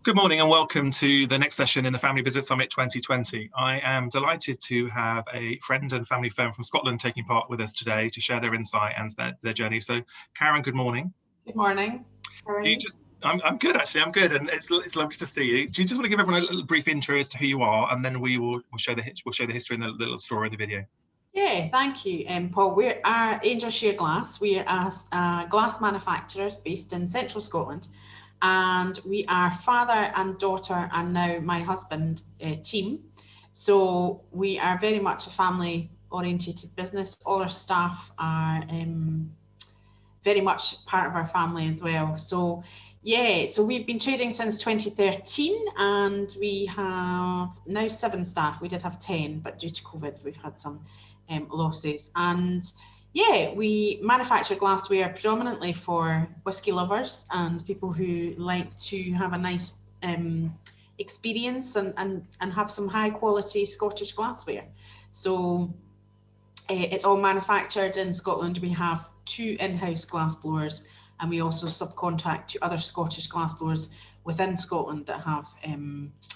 Good morning and welcome to the next session in the Family Visit Summit 2020. I am delighted to have a friend and family firm from Scotland taking part with us today to share their insight and their journey. So, Karen, good morning. Good morning. How are you? I'm good, actually. I'm good, and it's lovely to see you. Do you just want to give everyone a little brief intro as to who you are, and then we'll show the history and the little story of the video. Yeah, thank you, Paul. We're Angel Share Glass. We are glass manufacturers based in central Scotland, and we are father and daughter, and now my husband team. So we are very much a family-orientated business. All our staff are very much part of our family as well. So yeah, so we've been trading since 2013, and we have now 7 staff. We did have 10, but due to COVID, we've had some losses. And yeah, we manufacture glassware predominantly for whiskey lovers and people who like to have a nice experience and have some high quality Scottish glassware. So it's all manufactured in Scotland. We have 2 in-house glassblowers, and we also subcontract to other Scottish glassblowers within Scotland that have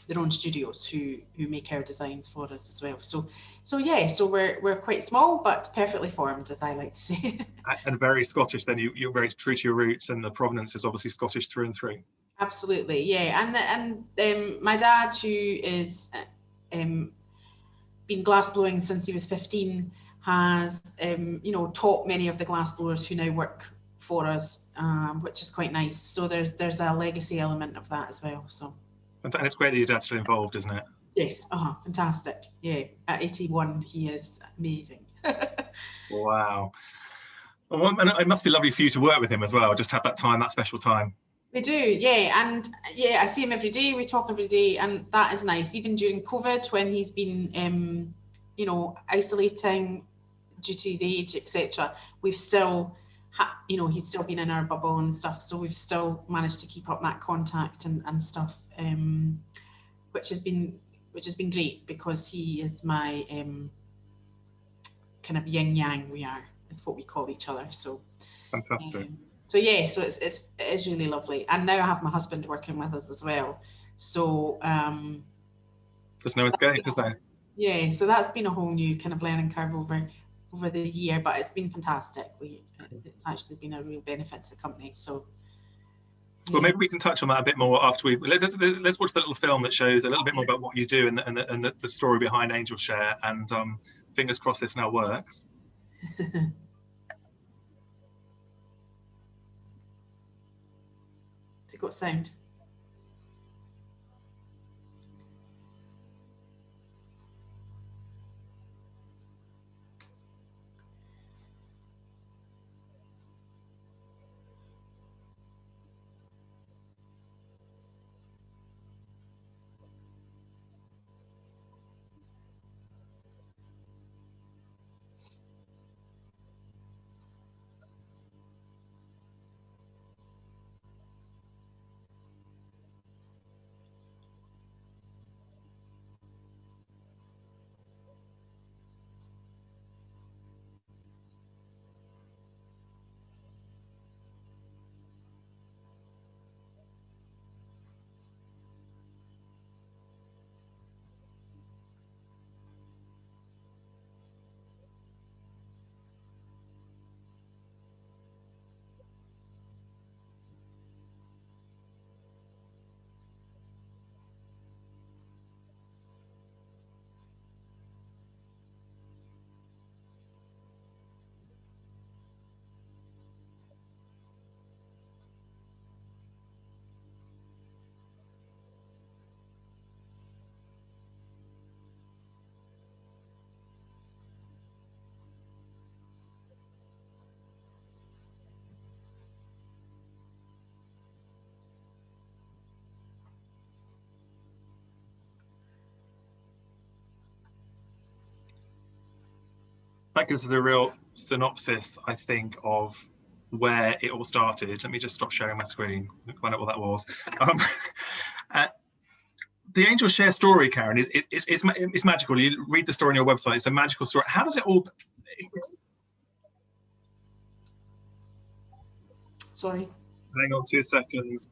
their own studios who make our designs for us as well. So yeah, so we're quite small but perfectly formed, as I like to say. And very Scottish. Then you're very true to your roots, and the provenance is obviously Scottish through and through. Absolutely, yeah. And my dad, who is been glassblowing since he was 15, has taught many of the glassblowers who now work for us, which is quite nice. So there's a legacy element of that as well. So, and it's great that your dad's still involved, isn't it? Yes, fantastic. Yeah, at 81, he is amazing. Wow. Well, and it must be lovely for you to work with him as well. Just have that time, that special time. We do, yeah, and yeah, I see him every day. We talk every day, and that is nice. Even during COVID, when he's been, isolating due to his age, etc., we've still, he's still been in our bubble and stuff. So we've still managed to keep up that contact and stuff, which has been great, because he is my kind of yin yang. Is what we call each other. So fantastic. So yeah, so it is really lovely. And now I have my husband working with us as well. So there's no escape, is there? Yeah, so that's been a whole new kind of learning curve over the year, but it's been fantastic. It's actually been a real benefit to the company. So well, maybe we can touch on that a bit more after let's watch the little film that shows a little bit more about what you do and the story behind Angel Share, and fingers crossed this now works. Has it got sound? That gives us a real synopsis, I think, of where it all started. Let me just stop sharing my screen and find out what that was. The Angel Share story, Karen, is magical. You read the story on your website. It's a magical story. How does it all? Sorry. Hang on 2 seconds.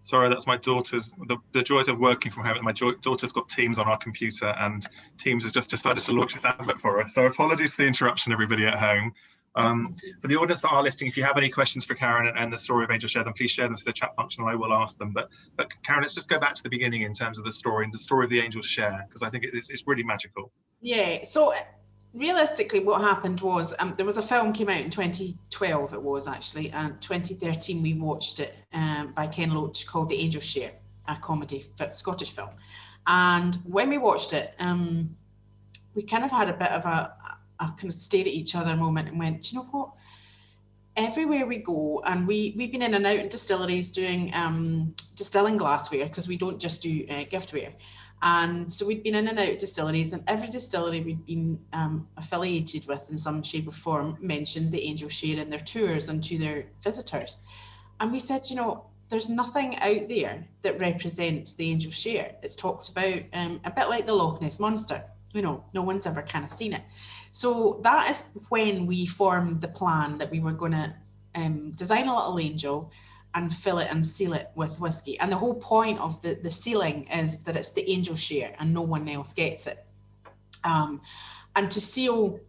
Sorry, that's my daughter's, the joys of working from home. My daughter's got Teams on our computer, and Teams has just decided to launch this advert for us. So apologies for the interruption, everybody at home. For the audience that are listening, if you have any questions for Karen and the story of Angel Share, then please share them through the chat function and I will ask them. But Karen, let's just go back to the beginning in terms of the story and the story of the Angel Share, because I think it's really magical. Yeah, so realistically what happened was there was a film came out in 2012, it was actually, and 2013 we watched it by Ken Loach called The Angel Share, a comedy Scottish film. And when we watched it, we kind of had a bit of a kind of stare at each other moment and went, do you know what? Everywhere we go, and we've been in and out in distilleries doing distilling glassware, because we don't just do giftware. And so we'd been in and out of distilleries, and every distillery we'd been affiliated with in some shape or form mentioned the Angel Share in their tours and to their visitors. And we said, you know, there's nothing out there that represents the Angel Share. It's talked about a bit like the Loch Ness Monster. You know, no one's ever kind of seen it. So that is when we formed the plan that we were going to design a little angel and fill it and seal it with whiskey. And the whole point of the sealing is that it's the Angel Share and no one else gets it. And to seal,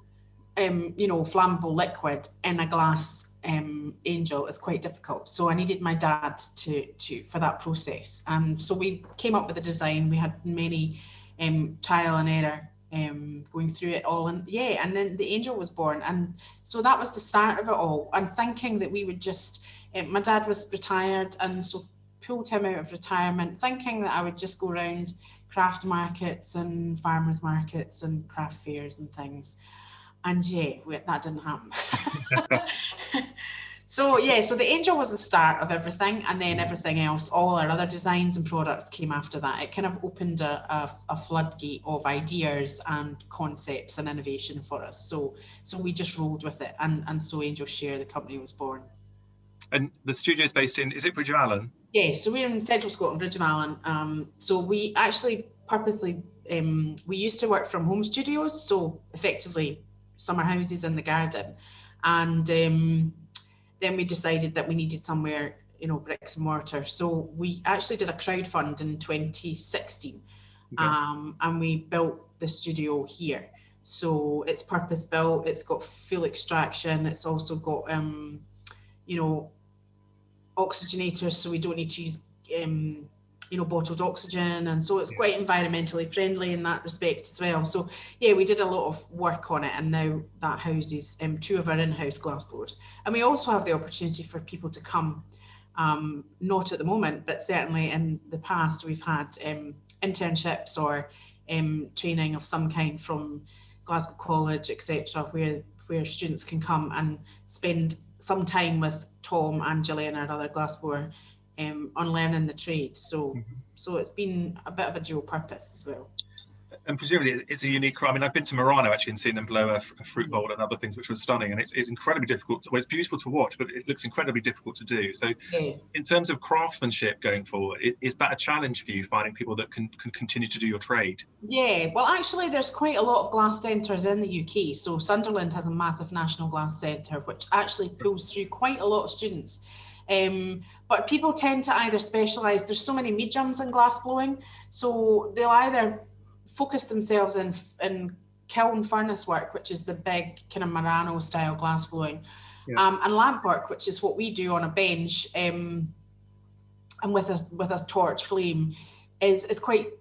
you know, flammable liquid in a glass angel is quite difficult. So I needed my dad to for that process. So we came up with a design. We had many trial and error going through it all, and then the angel was born. And so that was the start of it all, and thinking that we would just my dad was retired, and so pulled him out of retirement thinking that I would just go around craft markets and farmers markets and craft fairs and things, and that didn't happen. So the angel was the start of everything, and then everything else, all our other designs and products came after that. It kind of opened a floodgate of ideas and concepts and innovation for us. So we just rolled with it, and so Angel Share, the company, was born. And the studio is based in, is it Bridgemallen? Yeah, so we're in central Scotland, Bridgemallen. So we actually purposely, we used to work from home studios, so effectively summer houses in the garden. And then we decided that we needed somewhere, you know, bricks and mortar. So we actually did a crowdfund in 2016, and we built the studio here. So it's purpose built, it's got full extraction, it's also got, you know, oxygenators, so we don't need to use, you know, bottled oxygen, and so it's quite environmentally friendly in that respect as well. So we did a lot of work on it, and now that houses 2 of our in-house glassblowers. And we also have the opportunity for people to come, not at the moment, but certainly in the past we've had internships or training of some kind from Glasgow College, etc., where students can come and spend some time with Tom and Gillian, our other glassblower, on learning the trade. So it's been a bit of a dual purpose as well. And presumably it's a unique, I mean, I've been to Murano actually and seen them blow a fruit bowl and other things, which was stunning. And it's incredibly difficult. Well, it's beautiful to watch, but it looks incredibly difficult to do. So in terms of craftsmanship going forward, is that a challenge for you, finding people that can continue to do your trade? Yeah, well, actually, there's quite a lot of glass centres in the UK. So Sunderland has a massive national glass centre, which actually pulls through quite a lot of students. But people tend to either specialise, there's so many mediums in glass blowing, so they'll either focus themselves in kiln furnace work, which is the big kind of Murano style glass blowing, and lamp work, which is what we do on a bench, and with a torch flame, is quite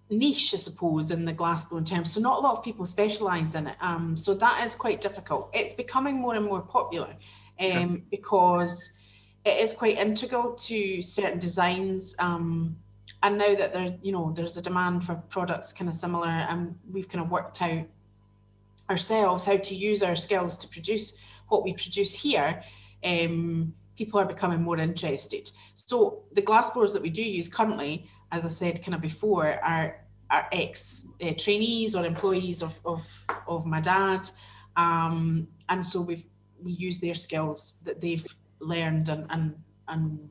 niche, I suppose, in the glass blowing terms. So not a lot of people specialise in it. So that is quite difficult. It's becoming more and more popular, because it is quite integral to certain designs, and now that there's a demand for products kind of similar, and we've kind of worked out ourselves how to use our skills to produce what we produce here, people are becoming more interested. So the glassblowers that we do use currently, as I said kind of before, are ex trainees or employees of my dad, and so we use their skills that they've learned and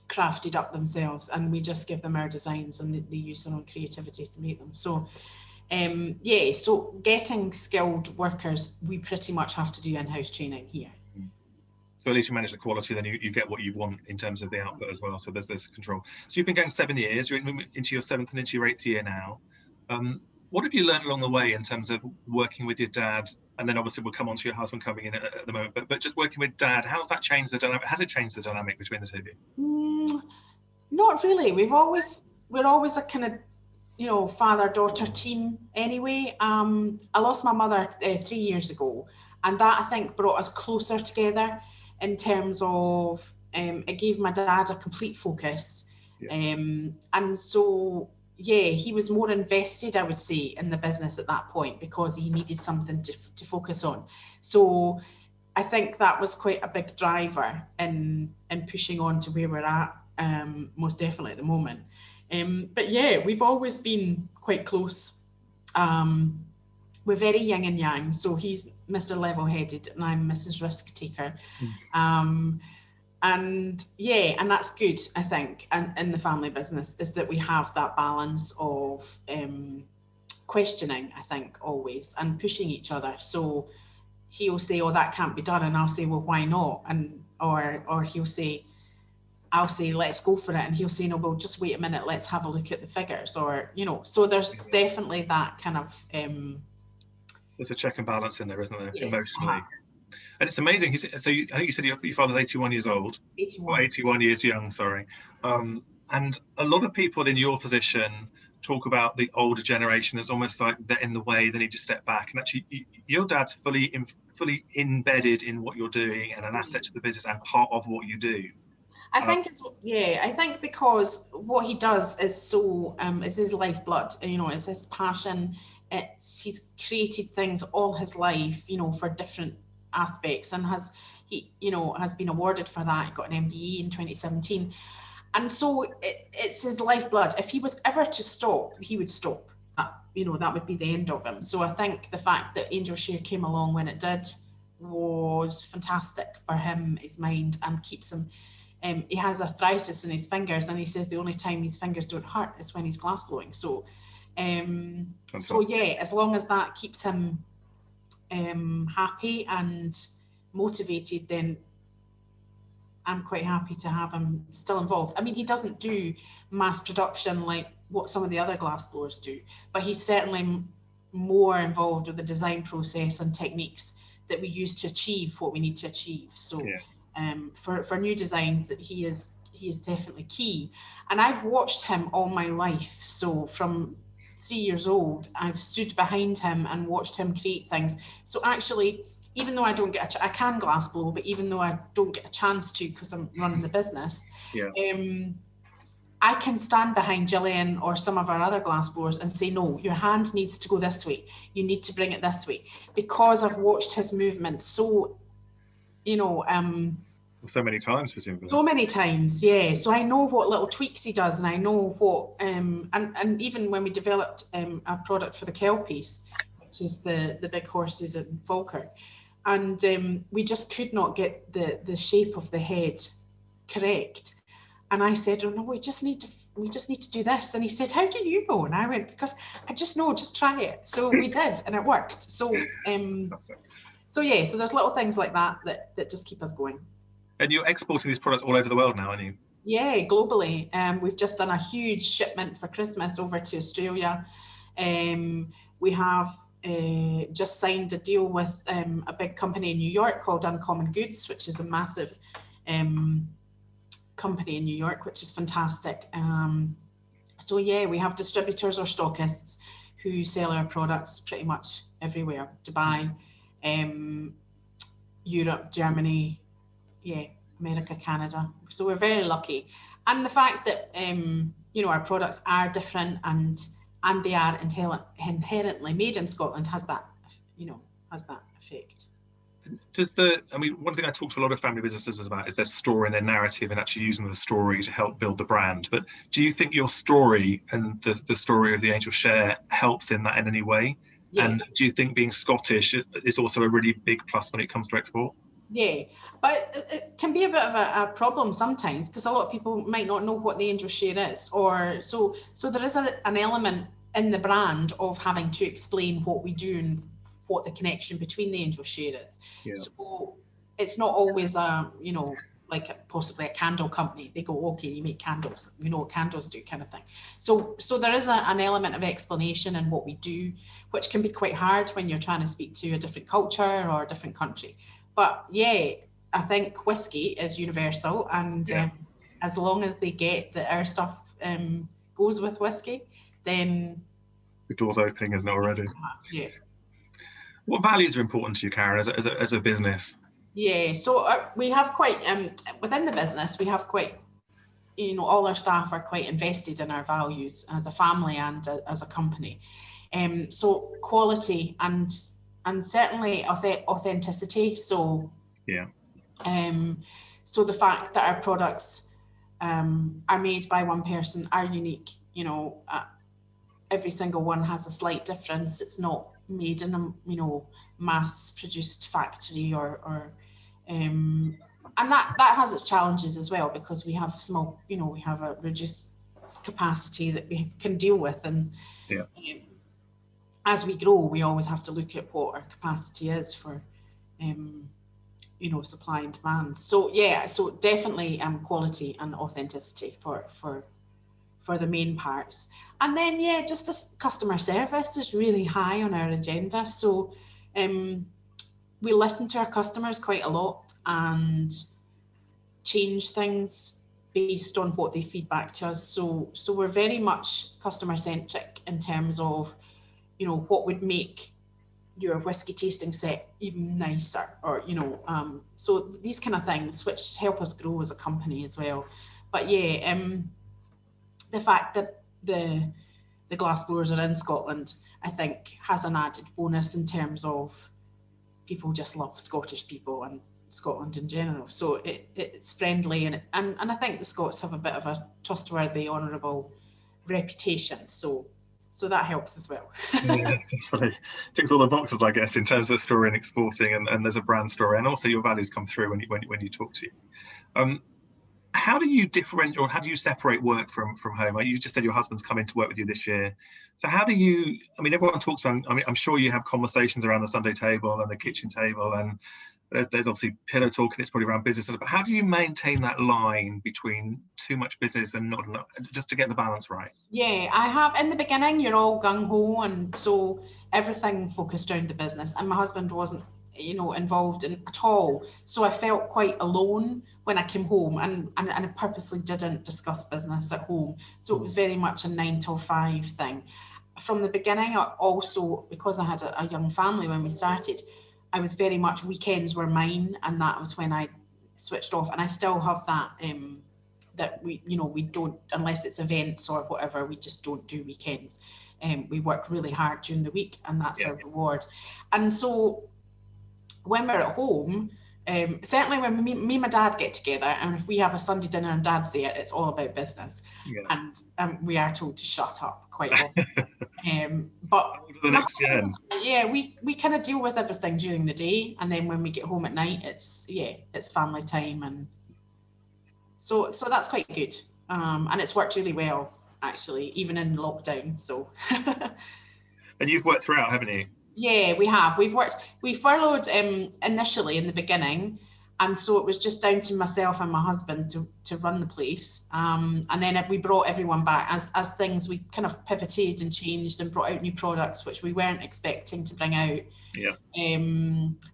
crafted up themselves, and we just give them our designs, and they use their own creativity to make them. So so getting skilled workers, we pretty much have to do in-house training here. So at least you manage the quality, then you get what you want in terms of the output as well. So there's control. So you've been going 7 years, you're into your 7th and into your 8th year now. What have you learned along the way in terms of working with your dad? And then obviously we'll come on to your husband coming in at the moment, but just working with dad, how's that changed the dynamic? Has it changed the dynamic between the two of you? Not really. We're always a kind of, you know, father-daughter team anyway. I lost my mother 3 years ago, and that I think brought us closer together in terms of it gave my dad a complete focus. Yeah. And so, yeah, he was more invested, I would say, in the business at that point because he needed something to focus on. So I think that was quite a big driver in pushing on to where we're at, most definitely at the moment. But yeah, we've always been quite close. We're very yin and yang. So he's Mr. Level-headed and I'm Mrs. Risk-taker. And yeah, and that's good, I think, and in the family business is that we have that balance of questioning, I think, always, and pushing each other. So he'll say, oh, that can't be done. And I'll say, well, why not? And or he'll say, I'll say, let's go for it. And he'll say, no, well, just wait a minute, let's have a look at the figures. Or, you know, so there's definitely that kind of... there's a check and balance in there, isn't there, yes, emotionally? And it's amazing. I think you said your father's 81 years old. 81. Or 81 years young, sorry. And a lot of people in your position talk about the older generation as almost like they're in the way, they need to step back. And actually, your dad's fully embedded in what you're doing and an asset to the business and part of what you do. I think I think because what he does is so is his lifeblood, you know, it's his passion. He's created things all his life, you know, for different aspects, and has been awarded for that. He got an MBE in 2017, and so it's his lifeblood. If he was ever to stop, he would stop. You know, that would be the end of him. So I think the fact that Angel Share came along when it did was fantastic for him, his mind, and keeps him. He has arthritis in his fingers, and he says the only time his fingers don't hurt is when he's glass blowing. So, so yeah, as long as that keeps him happy and motivated, then I'm quite happy to have him still involved. I mean, he doesn't do mass production like what some of the other glass blowers do, but he's certainly more involved with the design process and techniques that we use to achieve what we need to achieve. So. Yeah. For new designs, he is definitely key, and I've watched him all my life. So from 3 years old, I've stood behind him and watched him create things. So actually, even though I don't get I can glass blow, but even though I don't get a chance to because I'm running the business, I can stand behind Gillian or some of our other glass blowers and say, no, your hand needs to go this way. You need to bring it this way, because I've watched his movements so. You know, so many times, presumably. So many times, yeah. So I know what little tweaks he does, and I know what, and even when we developed a product for the Kelpies, which is the big horses in Falkirk, and we just could not get the shape of the head correct. And I said, oh no, we just need to do this. And he said, how do you know? And I went, because I just know, just try it. So we did, and it worked. So. So yeah, so there's little things like that just keep us going. And you're exporting these products all over the world now, aren't you? Yeah, globally. We've just done a huge shipment for Christmas over to Australia. We have just signed a deal with a big company in New York called Uncommon Goods, which is a massive company in New York, which is fantastic. So yeah, we have distributors or stockists who sell our products pretty much everywhere. Dubai. Europe, Germany, yeah, America, Canada. So we're very lucky, and the fact that you know, our products are different and they are inherently made in Scotland has that effect. I mean, one thing I talk to a lot of family businesses about is their story and their narrative, and actually using the story to help build the brand. But do you think your story and the story of the Angel Share helps in that in any way? Yeah. And do you think being Scottish is also a really big plus when it comes to export? Yeah, but it can be a bit of a problem sometimes, because a lot of people might not know what the Angel Share is, or so there is an element in the brand of having to explain what we do and what the connection between the Angel Share is. Yeah. So it's not always a, like possibly a candle company. They go, okay, you make candles, we know what candles do, kind of thing. So there is an element of explanation in what we do, which can be quite hard when you're trying to speak to a different culture or a different country. But yeah, I think whiskey is universal, and as long as they get that our stuff goes with whiskey, then the door's opening, isn't it, already? Yeah. What values are important to you, Karen, as a business? Yeah, so we have quite within the business, we have quite, all our staff are quite invested in our values as a family and as a company. So quality and certainly authenticity. So yeah. So the fact that our products are made by one person, are unique. Every single one has a slight difference. It's not made in a mass-produced factory or and that has its challenges as well, because we have small, we have a reduced capacity that we can deal with, and as we grow, we always have to look at what our capacity is for supply and demand. So yeah, so definitely quality and authenticity for the main parts. And then just this customer service is really high on our agenda. So we listen to our customers quite a lot and change things based on what they feedback to us. So we're very much customer centric in terms of, what would make your whiskey tasting set even nicer, or so these kind of things which help us grow as a company as well. But the fact that the glass blowers are in Scotland, I think, has an added bonus in terms of people just love Scottish people and Scotland in general. So it's friendly, and I think the Scots have a bit of a trustworthy, honourable reputation. So that helps as well. Yeah, definitely. Ticks all the boxes, I guess, in terms of story and exporting, and there's a brand story, and also your values come through when you talk to you. How do you differentiate, or how do you separate work from home? You just said your husband's coming to work with you this year. So how do you, everyone talks around, I'm sure you have conversations around the Sunday table and the kitchen table, and there's obviously pillow talk, and it's probably around business, but how do you maintain that line between too much business and not enough, just to get the balance right? Yeah, I have. In the beginning, you're all gung-ho, and so everything focused around the business, and my husband wasn't involved in at all. So I felt quite alone when I came home, and I purposely didn't discuss business at home. So it was very much a 9 till 5 thing. From the beginning, I also, because I had a young family when we started, I was very much, weekends were mine, and that was when I switched off. And I still have that, that we don't, unless it's events or whatever, we just don't do weekends. We work really hard during the week, and that's our reward. And so when we're at home, certainly when me and my dad get together, and if we have a Sunday dinner and Dad's there, it's all about business. And we are told to shut up quite often. But the next gen. We kind of deal with everything during the day, and then when we get home at night, it's family time, and so that's quite good. And it's worked really well, actually, even in lockdown. So. And you've worked throughout, haven't you? Yeah, we have. We furloughed initially in the beginning, and so it was just down to myself and my husband to run the place. And then we brought everyone back as things, we kind of pivoted and changed and brought out new products which we weren't expecting to bring out.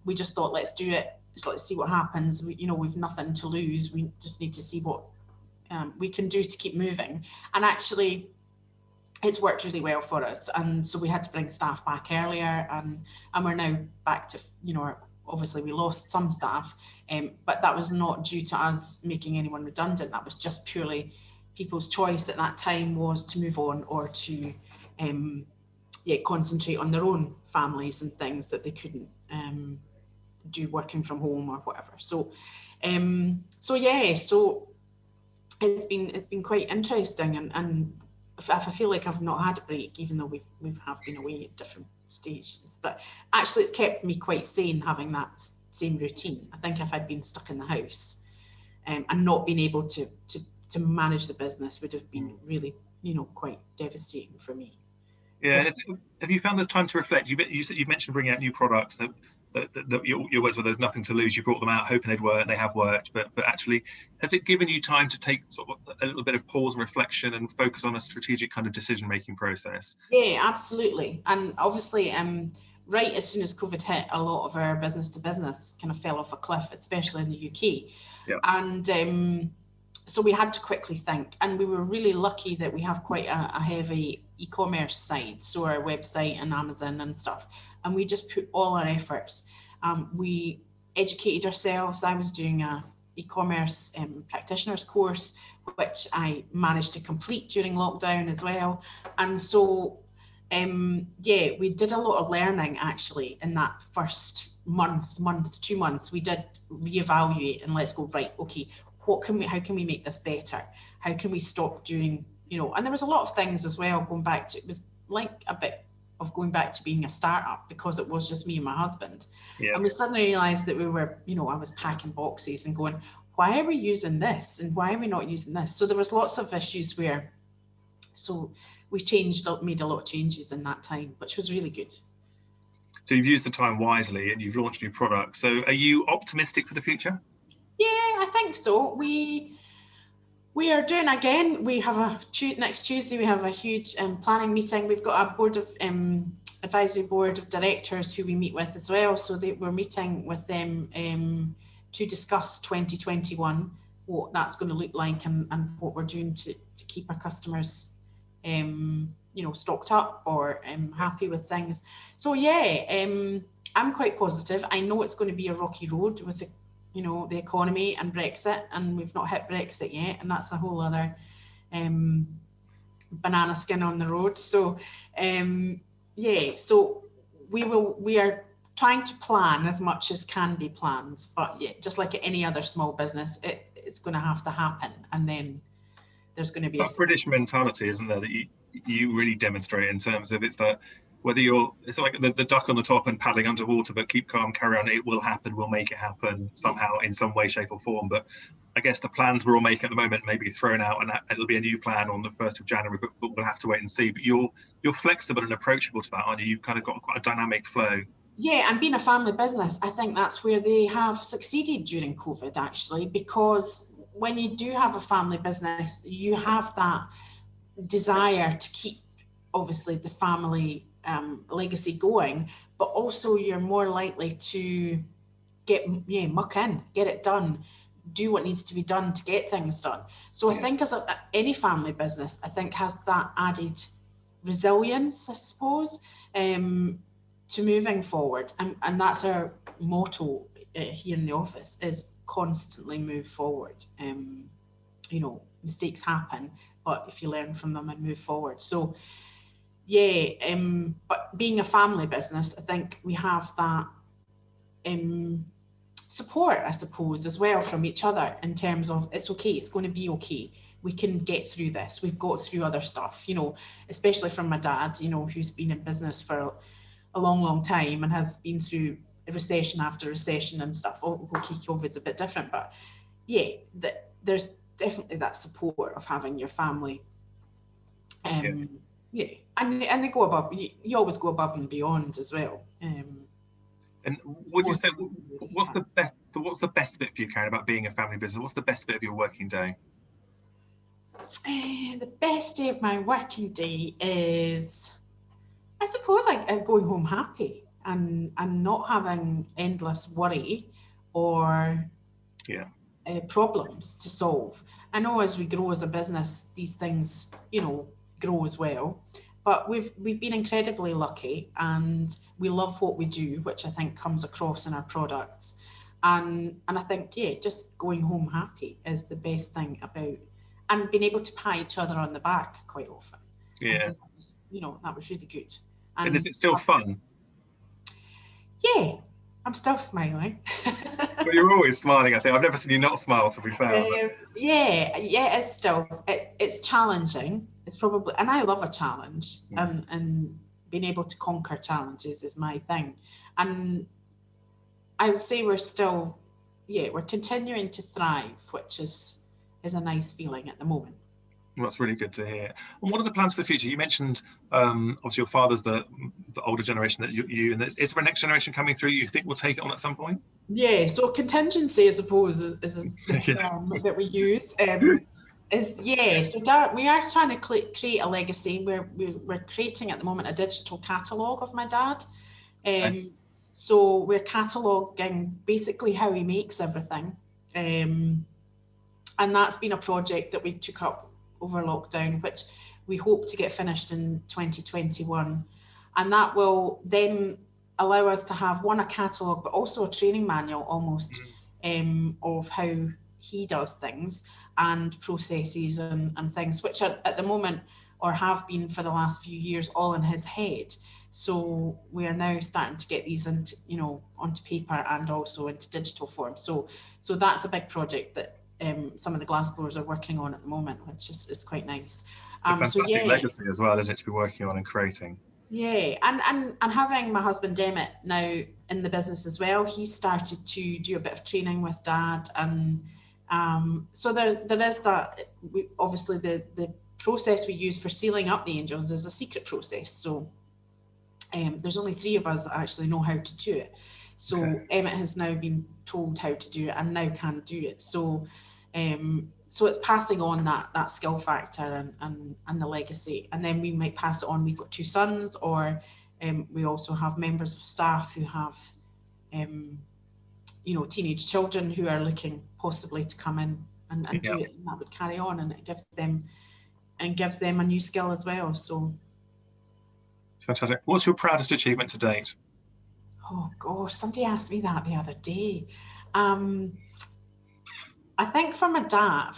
We just thought, let's do it. Let's see what happens. We've nothing to lose. We just need to see what we can do to keep moving. And actually, it's worked really well for us, and so we had to bring staff back earlier, and we're now back to, obviously we lost some staff, but that was not due to us making anyone redundant. That was just purely people's choice at that time, was to move on or to concentrate on their own families and things that they couldn't do working from home or whatever. So it's been quite interesting, and I feel like I've not had a break, even though we have been away at different stages. But actually, it's kept me quite sane having that same routine. I think if I'd been stuck in the house and not been able to manage the business, would have been really, quite devastating for me. Yeah. Have you found there's time to reflect? You've mentioned bringing out new products that your words were there's nothing to lose. You brought them out hoping they'd work. They have worked, but actually, has it given you time to take sort of a little bit of pause and reflection and focus on a strategic kind of decision making process? Yeah, absolutely. And obviously, right as soon as COVID hit, a lot of our business to business kind of fell off a cliff, especially in the UK. Yeah. And so we had to quickly think, and we were really lucky that we have quite a heavy e-commerce side, so our website and Amazon and stuff. And we just put all our efforts. We educated ourselves. I was doing a e-commerce practitioner's course, which I managed to complete during lockdown as well. And so, yeah, we did a lot of learning actually in that first month, 2 months. We did reevaluate and let's go, right, okay, how can we make this better? How can we stop doing, and there was a lot of things as well going back to, it was like a bit of going back to being a startup because it was just me and my husband. Yeah. And we suddenly realized that we were, I was packing boxes and going, why are we using this? And why are we not using this? So there was lots of issues so we made a lot of changes in that time, which was really good. So you've used the time wisely and you've launched new products. So are you optimistic for the future? Yeah, I think so. We are doing again. We have next Tuesday. We have a huge planning meeting. We've got a board of advisory board of directors who we meet with as well. So we're meeting with them to discuss 2021, what that's going to look like, and what we're doing to keep our customers, stocked up or happy with things. So yeah, I'm quite positive. I know it's going to be a rocky road with the economy and Brexit, and we've not hit Brexit yet, and that's a whole other banana skin on the road. So yeah, so we are trying to plan as much as can be planned, but yeah, just like any other small business, it's going to have to happen, and then there's going to be that British mentality, isn't there, that you really demonstrate in terms of it's like the duck on the top and paddling underwater, but keep calm, carry on, it will happen, we'll make it happen somehow in some way, shape or form. But I guess the plans we're all making at the moment may be thrown out, and it'll be a new plan on the 1st of January, but we'll have to wait and see. But you're flexible and approachable to that, aren't you? You've kind of got quite a dynamic flow. Yeah, and being a family business, I think that's where they have succeeded during COVID, actually, because when you do have a family business, you have that desire to keep, obviously, the family legacy going, but also you're more likely to muck in, get it done, do what needs to be done to get things done. So I think as any family business, I think has that added resilience, I suppose, to moving forward. And that's our motto here in the office, is constantly move forward. Mistakes happen, but if you learn from them and move forward. So yeah, but being a family business, I think we have that support, I suppose, as well from each other in terms of it's okay, it's going to be okay. We can get through this. We've got through other stuff, especially from my dad, who's been in business for a long, long time and has been through recession after recession and stuff. Okay, COVID's a bit different, but yeah, there's definitely that support of having your family. Yeah, and they go above. You always go above and beyond as well. And would you say what's the best bit for you, Karen, about being a family business? What's the best bit of your working day? The best day of my working day is, I suppose, I'm going home happy and not having endless worry or problems to solve. I know as we grow as a business, these things, grow as well. But we've been incredibly lucky, and we love what we do, which I think comes across in our products. And I think, just going home happy is the best thing about, and being able to pat each other on the back quite often. Yeah. So that was really good. And is it still fun? Yeah, I'm still smiling. Well, you're always smiling, I think. I've never seen you not smile, to be fair. Yeah, it's still, it's challenging. It's probably, and I love a challenge, and being able to conquer challenges is my thing. And I would say we're still, we're continuing to thrive, which is a nice feeling at the moment. Well, that's really good to hear. And what are the plans for the future? You mentioned obviously your father's the older generation that you and is there a next generation coming through you think will take it on at some point? Yeah, so contingency, I suppose, is the Yeah. term that we use. So we are trying to create a legacy. We're creating at the moment a digital catalogue of my dad. Okay. So we're cataloguing basically how he makes everything. And that's been a project that we took up over lockdown, which we hope to get finished in 2021. And that will then allow us to have a catalogue, but also a training manual almost of how he does things and processes and things, which are at the moment, or have been for the last few years, all in his head. So we are now starting to get these into, onto paper and also into digital form. So that's a big project that some of the glassblowers are working on at the moment, which is quite nice. A fantastic legacy as well, isn't it, to be working on and creating? Yeah, and having my husband Emmett now in the business as well, he started to do a bit of training with Dad, and so there is that. Obviously the process we use for sealing up the angels is a secret process, so there's only 3 of us that actually know how to do it. So okay. Emmett has now been told how to do it and now can do it. So so it's passing on that skill factor and the legacy, and then we might pass it on. We've got 2 sons, or we also have members of staff who have teenage children who are looking possibly to come in and do it, and that would carry on, and it gives them a new skill as well. So it's fantastic. What's your proudest achievement to date? Oh gosh, somebody asked me that the other day. I think for my dad,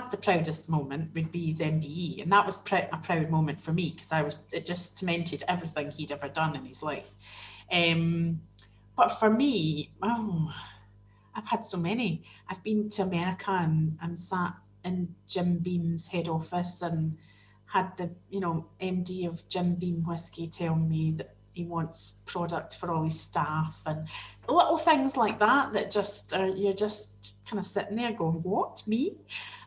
the proudest moment would be his MBE, and that was a proud moment for me, because it just cemented everything he'd ever done in his life. But for me, I've had so many. I've been to America and sat in Jim Beam's head office and had the MD of Jim Beam whiskey tell me that he wants product for all his staff, and little things like that just you're just kind of sitting there going, what, me?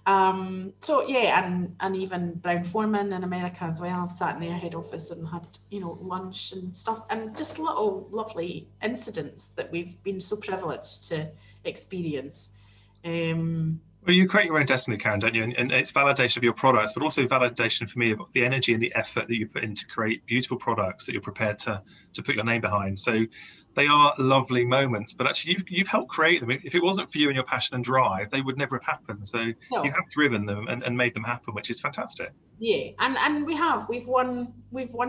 So yeah, and even Brown Foreman in America as well. I've sat in their head office and had lunch and stuff, and just little lovely incidents that we've been so privileged to experience. Well, you create your own destiny, Karen, don't you? And it's validation of your products, but also validation for me of the energy and the effort that you put in to create beautiful products that you're prepared to put your name behind. So they are lovely moments, but actually you've helped create them. If it wasn't for you and your passion and drive, they would never have happened. So no. You have driven them and made them happen, which is fantastic. Yeah, and we've won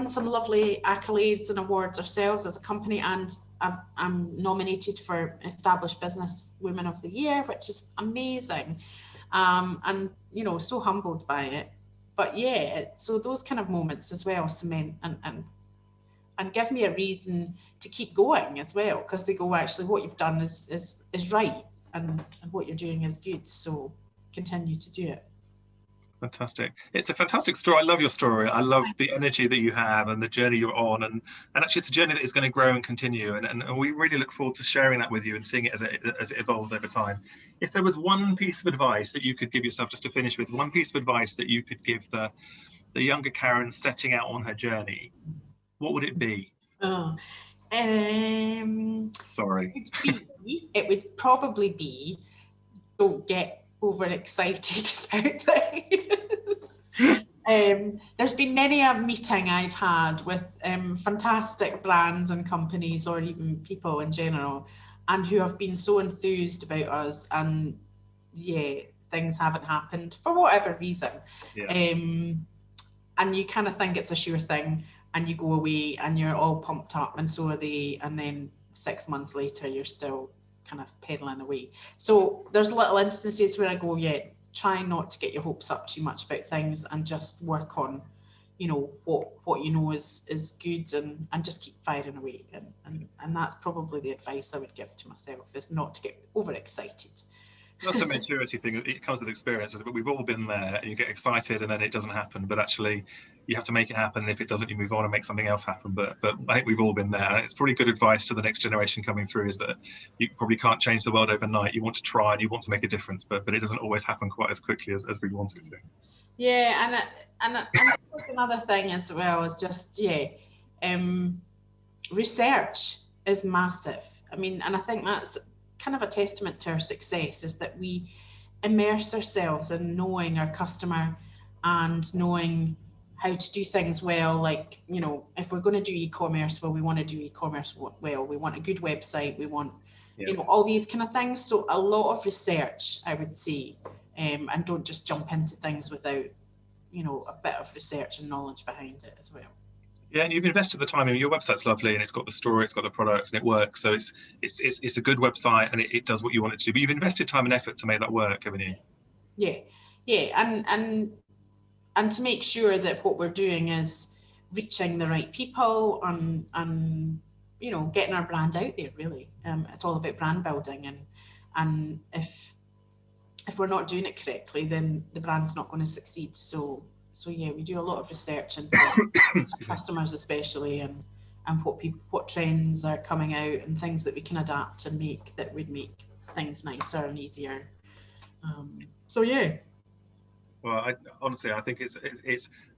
some lovely accolades and awards ourselves as a company, and I'm nominated for Established Business Woman of the Year, which is amazing, and so humbled by it. But yeah, so those kind of moments as well cement and give me a reason to keep going as well, because they go, actually what you've done is right, and what you're doing is good, so continue to do it. Fantastic. It's a fantastic story. I love your story. I love the energy that you have and the journey you're on. And actually, it's a journey that is going to grow and continue. And we really look forward to sharing that with you and seeing it as it evolves over time. If there was one piece of advice that you could give yourself, just to finish with, one piece of advice that you could give the younger Karen setting out on her journey, what would it be? Sorry. It would probably be, don't get overexcited about things. There's been many a meeting I've had with fantastic brands and companies, or even people in general, and who have been so enthused about us, and yeah, things haven't happened for whatever reason. Yeah. And you kind of think it's a sure thing, and you go away and you're all pumped up, and so are they, and then 6 months later you're still kind of pedaling away. So there's little instances where I go, yeah, try not to get your hopes up too much about things, and just work on what is good, and just keep firing away, and that's probably the advice I would give to myself, is not to get overexcited. That's a maturity thing. It comes with experience. But we've all been there, and you get excited, and then it doesn't happen. But actually, you have to make it happen. And if it doesn't, you move on and make something else happen. But I think we've all been there. And it's probably good advice to the next generation coming through is that you probably can't change the world overnight. You want to try and you want to make a difference, but it doesn't always happen quite as quickly as we want it to. Yeah, and another thing as well is just research is massive. I mean, and I think that's kind of a testament to our success, is that we immerse ourselves in knowing our customer and knowing how to do things well. Like, you know, if we're going to do e-commerce, well, we want to do e-commerce well, we want a good website, we want, you know, all these kind of things. So a lot of research, I would say, and don't just jump into things without, you know, a bit of research and knowledge behind it as well. Yeah, and you've invested the time. I mean, your website's lovely, and it's got the story, it's got the products, and it works. So it's a good website, and it does what you want it to do. But you've invested time and effort to make that work, haven't you? Yeah, and to make sure that what we're doing is reaching the right people and you know, getting our brand out there. Really, it's all about brand building, and if we're not doing it correctly, then the brand's not going to succeed. So yeah, we do a lot of research into customers, especially, and what trends are coming out and things that we can adapt and make that would make things nicer and easier. So yeah. Well, honestly, I think it's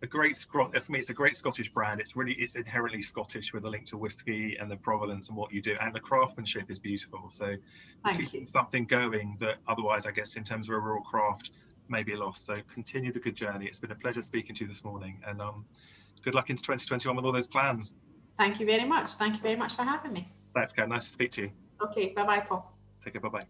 a great for me. It's a great Scottish brand. It's inherently Scottish with a link to whiskey and the provenance and what you do, and the craftsmanship is beautiful. So keeping something going that otherwise, I guess, in terms of a rural craft, may be lost. So continue the good journey. It's been a pleasure speaking to you this morning, and good luck into 2021 with all those plans. Thank you very much. Thank you very much for having me. Thanks, Karen. Nice to speak to you. Okay, bye-bye, Paul. Take care. Bye-bye.